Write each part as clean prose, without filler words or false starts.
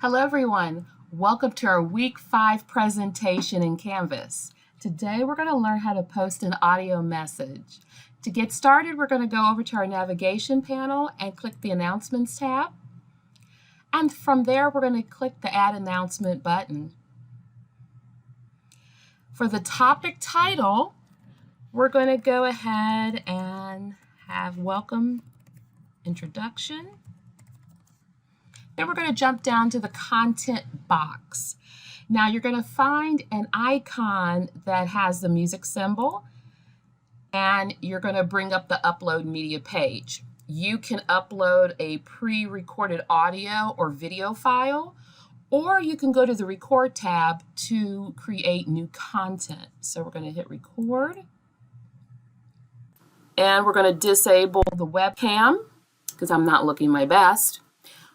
Hello everyone, welcome to our week 5 presentation in Canvas. Today we're going to learn how to post an audio message. To get started, we're going to go over to our navigation panel and click the Announcements tab. And from there, we're going to click the Add Announcement button. For the topic title, we're going to go ahead and have Welcome Introduction. Then we're going to jump down to the content box. Now you're going to find an icon that has the music symbol, and you're going to bring up the upload media page. You can upload a pre-recorded audio or video file, or you can go to the record tab to create new content. So we're going to hit record, and we're going to disable the webcam because I'm not looking my best.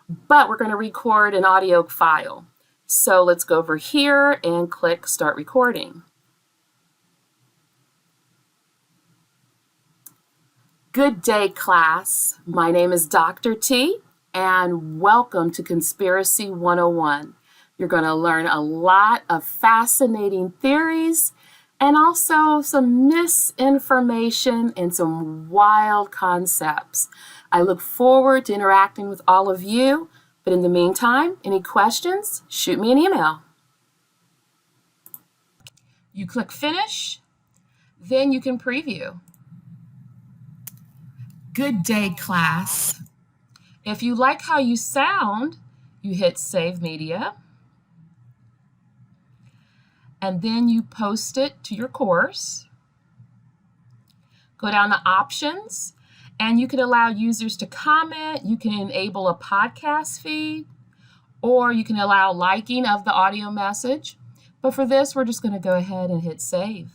But we're going to record an audio file. So let's go over here and click Start Recording. Good day, class. My name is Dr. T, and welcome to Conspiracy 101. You're going to learn a lot of fascinating theories and also some misinformation and some wild concepts. I look forward to interacting with all of you, but in the meantime, any questions, shoot me an email. You click Finish, then you can preview. Good day, class. If you like how you sound, you hit Save Media, and then you post it to your course. Go down to Options, and you can allow users to comment. You can enable a podcast feed, or you can allow liking of the audio message. But for this, we're just going to go ahead and hit Save.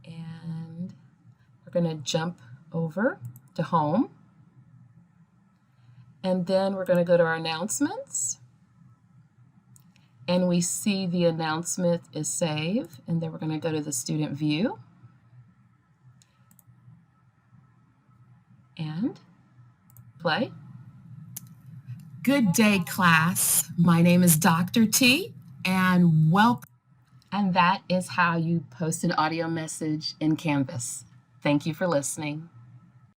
And we're going to jump over to Home. And then we're going to go to our announcements. And we see the announcement is saved. And then we're going to go to the student view. And play. Good day, class. My name is Dr. T, and welcome. And that is how you post an audio message in Canvas. Thank you for listening.